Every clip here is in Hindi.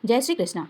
जय श्री कृष्णा।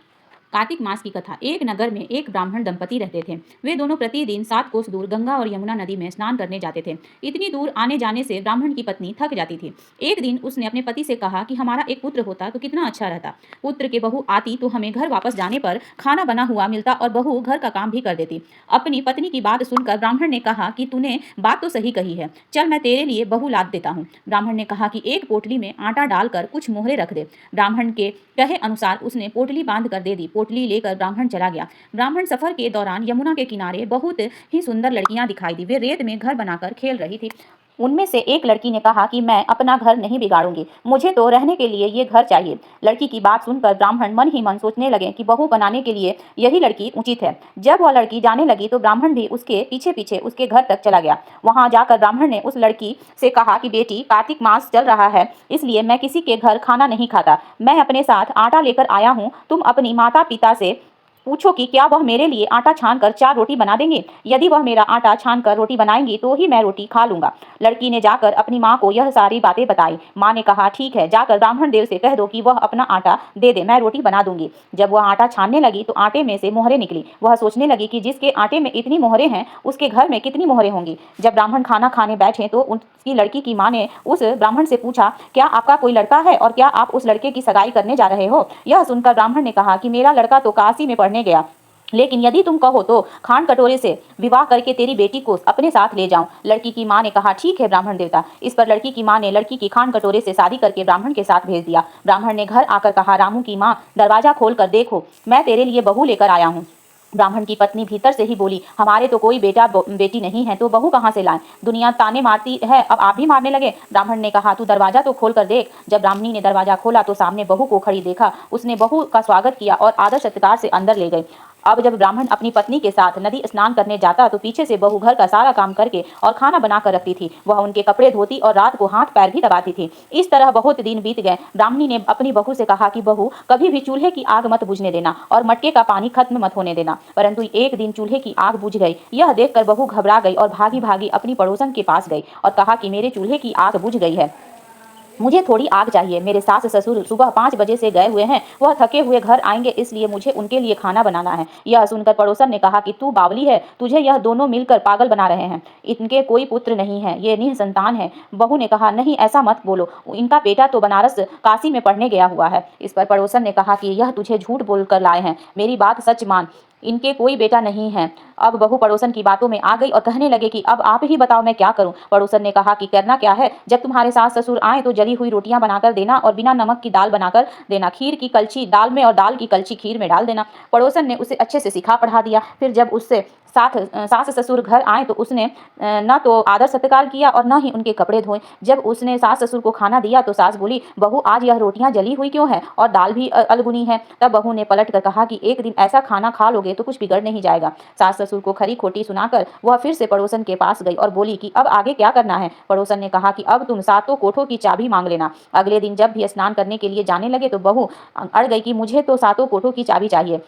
कार्तिक मास की कथा। एक नगर में एक ब्राह्मण दंपति रहते थे। वे दोनों प्रतिदिन 7 कोस दूर गंगा और यमुना नदी में स्नान करने जाते थे। इतनी दूर आने जाने से ब्राह्मण की पत्नी थक जाती थी। एक दिन उसने अपने पति से कहा कि हमारा एक पुत्र होता तो कितना अच्छा रहता। पुत्र के बहू आती तो हमें घर वापस जाने पर खाना बना हुआ मिलता और बहू घर का काम भी कर देती। अपनी पत्नी की बात सुनकर ब्राह्मण ने कहा कि तूने बात तो सही कही है, चल मैं तेरे लिए बहू लाद देता हूँ। ब्राह्मण ने कहा कि एक पोटली में आटा डालकर कुछ मोहरे रख दे। ब्राह्मण के कहे अनुसार उसने पोटली बांध कर दे दी। पोटली लेकर ब्राह्मण चला गया। ब्राह्मण सफर के दौरान यमुना के किनारे बहुत ही सुंदर लड़कियां दिखाई दी। वे रेत में घर बनाकर खेल रही थी। उनमें से एक लड़की ने कहा कि मैं अपना घर नहीं बिगाड़ूंगी, मुझे तो रहने के लिए ये घर चाहिए। लड़की की बात सुनकर ब्राह्मण मन ही मन सोचने लगे कि बहू बनाने के लिए यही लड़की उचित है। जब वह लड़की जाने लगी तो ब्राह्मण भी उसके पीछे पीछे उसके घर तक चला गया। वहां जाकर ब्राह्मण ने उस लड़की से कहा कि बेटी, कार्तिक मास चल रहा है, इसलिए मैं किसी के घर खाना नहीं खाता। मैं अपने साथ आटा लेकर आया हूँ। तुम अपनी माता पिता से पूछो कि क्या वह मेरे लिए आटा छान कर 4 रोटी बना देंगे। यदि वह मेरा आटा छान कर रोटी बनाएंगी तो ही मैं रोटी खा लूंगा। लड़की ने जाकर अपनी माँ को यह सारी बातें बताई। माँ ने कहा ठीक है, जाकर ब्राह्मण देव से कह दो कि वह अपना आटा दे दे, मैं रोटी बना दूंगी। जब वह आटा छानने लगी तो आटे में से मोहरें निकली। वह सोचने लगी कि जिसके आटे में इतनी मोहरें हैं उसके घर में कितनी मोहरें होंगी। जब ब्राह्मण खाना खाने बैठे तो उसकी लड़की की माँ ने उस ब्राह्मण से पूछा, क्या आपका कोई लड़का है और क्या आप उस लड़के की सगाई करने जा रहे हो। यह सुनकर ब्राह्मण ने कहा कि मेरा लड़का तो काशी में पढ़ने गया, लेकिन यदि तुम कहो तो खांड कटोरे से विवाह करके तेरी बेटी को अपने साथ ले जाऊं। लड़की की मां ने कहा ठीक है ब्राह्मण देवता। इस पर लड़की की मां ने लड़की की खांड कटोरे से शादी करके ब्राह्मण के साथ भेज दिया। ब्राह्मण ने घर आकर कहा, रामू की मां, दरवाजा खोल कर देखो, मैं तेरे लिए बहू लेकर आया हूँ। ब्राह्मण की पत्नी भीतर से ही बोली, हमारे तो कोई बेटा बेटी नहीं है, तो बहू कहाँ से लाएं। दुनिया ताने मारती है, अब आप भी मारने लगे। ब्राह्मण ने कहा, तू दरवाजा तो खोल कर देख। जब ब्राह्मणी ने दरवाजा खोला तो सामने बहू को खड़ी देखा। उसने बहू का स्वागत किया और आदर सत्कार से अंदर ले गई। अब जब ब्राह्मण अपनी पत्नी के साथ नदी स्नान करने जाता तो पीछे से बहू घर का सारा काम करके और खाना बना कर रखती थी। वह उनके कपड़े धोती और रात को हाथ पैर भी दबाती थी। इस तरह बहुत दिन बीत गए। ब्राह्मणी ने अपनी बहू से कहा कि बहू, कभी भी चूल्हे की आग मत बुझने देना और मटके का पानी खत्म मत होने देना। परंतु एक दिन चूल्हे की आग बुझ गई। यह देखकर बहू घबरा गई और भागी भागी अपनी पड़ोसन के पास गई और कहा कि मेरे चूल्हे की आग बुझ गई है, मुझे थोड़ी आग चाहिए। मेरे सास ससुर सुबह 5 बजे से गए हुए हैं, वह थके हुए घर आएंगे, इसलिए मुझे उनके लिए खाना बनाना है। यह सुनकर पड़ोसन ने कहा कि तू बावली है, तुझे यह दोनों मिलकर पागल बना रहे हैं। इनके कोई पुत्र नहीं है, ये निसंतान है। बहू ने कहा, नहीं ऐसा मत बोलो, इनका बेटा तो बनारस काशी में पढ़ने गया हुआ है। इस पर पड़ोसन ने कहा कि यह तुझे झूठ बोलकर लाए हैं, मेरी बात सच मान, इनके कोई बेटा नहीं है। अब बहू पड़ोसन की बातों में आ गई और कहने लगे कि अब आप ही बताओ मैं क्या करूं। पड़ोसन ने कहा कि करना क्या है, जब तुम्हारे सास ससुर आए तो जली हुई रोटियां बनाकर देना और बिना नमक की दाल बनाकर देना। खीर की कलछी दाल में और दाल की कलछी खीर में डाल देना। पड़ोसन ने उसे अच्छे से सिखा पढ़ा दिया। फिर जब उससे सास ससुर घर आए तो उसने न तो आदर सत्कार किया और न ही उनके कपड़े धोए। जब उसने सास ससुर को खाना दिया तो सास बोली, बहू आज यह रोटियां जली हुई क्यों है और दाल भी अलगुनी है। तब बहू ने पलट कर कहा कि एक दिन ऐसा खाना खा लोगे तो कुछ बिगड़ नहीं जाएगा। सास ससुर को खरी खोटी सुनाकर वह फिर से पड़ोसन के पास गई और बोली कि अब आगे क्या करना है। पड़ोसन ने कहा कि अब तुम 7 कोठों की चाबी मांग लेना। अगले दिन जब भी स्नान करने के लिए जाने लगे तो बहू अड़ गई कि मुझे तो 7 कोठों की चाबी चाहिए।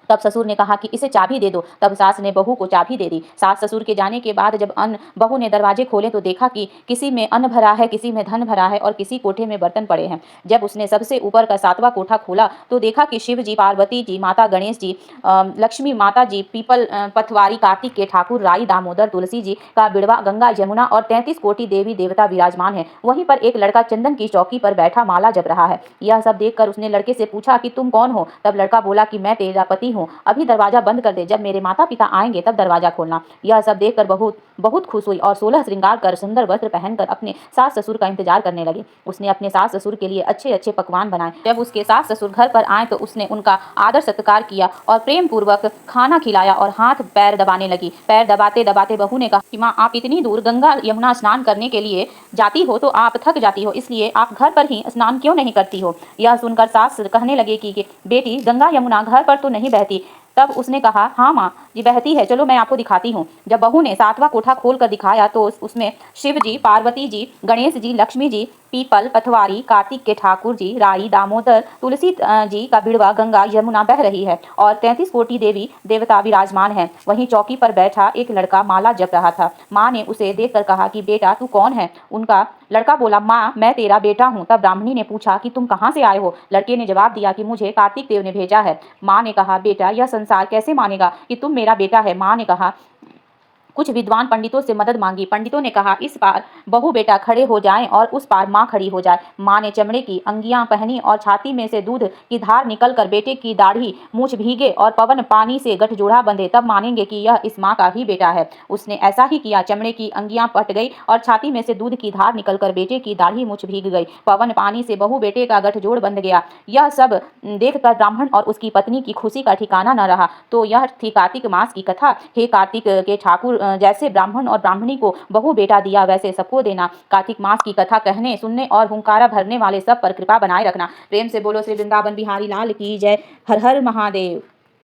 तब ससुर ने कहा कि इसे चाबी दे दो। तब सास ने बहू को चाबी दे दी। सास ससुर के जाने के बाद जब बहू ने दरवाजे खोले तो देखा कि किसी में अन्न भरा है, किसी में धन भरा है और किसी कोठे में बर्तन पड़े हैं। जब उसने सबसे ऊपर का 7वां कोठा खोला तो देखा कि शिव जी, पार्वती जी, माता गणेश जी, लक्ष्मी माता जी, पीपल पथवारी, कार्तिक के ठाकुर, राई, दामोदर, तुलसी जी का बिड़वा, गंगा, यमुना और 33 कोटि देवी देवता विराजमान है। वहीं पर एक लड़का चंदन की चौकी पर बैठा माला जप रहा है। यह सब देखकर उसने लड़के से पूछा कि तुम कौन हो। तब लड़का बोला कि मैं तेरा पति हूँ, अभी दरवाजा बंद कर दे, जब मेरे माता पिता आएंगे तब दरवाजा खोलना। यह सब देखकर बहुत बहुत खुश हुई और 16 श्रृंगार कर सुंदर वस्त्र पहनकर अपने सास ससुर का इंतजार करने लगी। उसने अपने सास ससुर के लिए अच्छे अच्छे पकवान बनाए। जब उसके सास ससुर घर पर आए तो उसने उनका आदर सत्कार किया और प्रेम पूर्वक खाना खिलाया और हाथ पैर दबाने लगी। पैर दबाते दबाते बहू ने कहा कि माँ, आप इतनी दूर गंगा यमुना स्नान करने के लिए जाती हो तो आप थक जाती हो, इसलिए आप घर पर ही स्नान क्यों नहीं करती हो। यह सुनकर सास कहने लगे कि बेटी, गंगा यमुना घर पर तो नहीं बहती। तब उसने कहा, हाँ माँ जी बहती है, चलो मैं आपको दिखाती हूँ। जब बहू ने 7वां कोठा खोल कर दिखाया तो उसमें शिव जी, पार्वती जी, गणेश जी, लक्ष्मी जी, पीपल, पथवारी, कार्तिक के ठाकुर जी, राई, दामोदर, तुलसी जी का बिड़वा, गंगा, यमुना बह रही है और 33 कोटि देवी देवता विराजमान हैं। वहीं चौकी पर बैठा एक लड़का माला जप रहा था। माँ ने उसे देखकर कहा कि बेटा तू कौन है? उनका लड़का बोला, माँ मैं तेरा बेटा हूँ। तब ब्राह्मणी ने पूछा कि तुम कहाँ से आए हो? लड़के ने जवाब दिया कि मुझे कार्तिक देव ने भेजा है। माँ ने कहा, बेटा यह संसार कैसे मानेगा कि तुम मेरा बेटा है? माँ ने कहा, कुछ विद्वान पंडितों से मदद मांगी। पंडितों ने कहा, इस पार बहू बेटा खड़े हो जाएं और उस पार माँ खड़ी हो जाए। माँ ने चमड़े की अंगियां पहनी और छाती में से दूध की धार निकलकर बेटे की दाढ़ी मूछ भीगे और पवन पानी से गठजोड़ा बंधे, तब मानेंगे कि यह इस माँ का ही बेटा है। उसने ऐसा ही किया। चमड़े की अंगियां पट गई और छाती में से दूध की धार निकलकर बेटे की दाढ़ी मूछ भीग गई। पवन पानी से बहू बेटे का गठजोड़ बंध गया। यह सब देखकर ब्राह्मण और उसकी पत्नी की खुशी का ठिकाना न रहा। तो यह थी कार्तिक मास की कथा। हे कार्तिक के ठाकुर, जैसे ब्राह्मण और ब्राह्मणी को बहू बेटा दिया वैसे सबको देना। कार्तिक मास की कथा कहने, सुनने और हुंकारा भरने वाले सब पर कृपा बनाए रखना। प्रेम से बोलो श्री वृंदावन बिहारी लाल की जय। हर हर महादेव।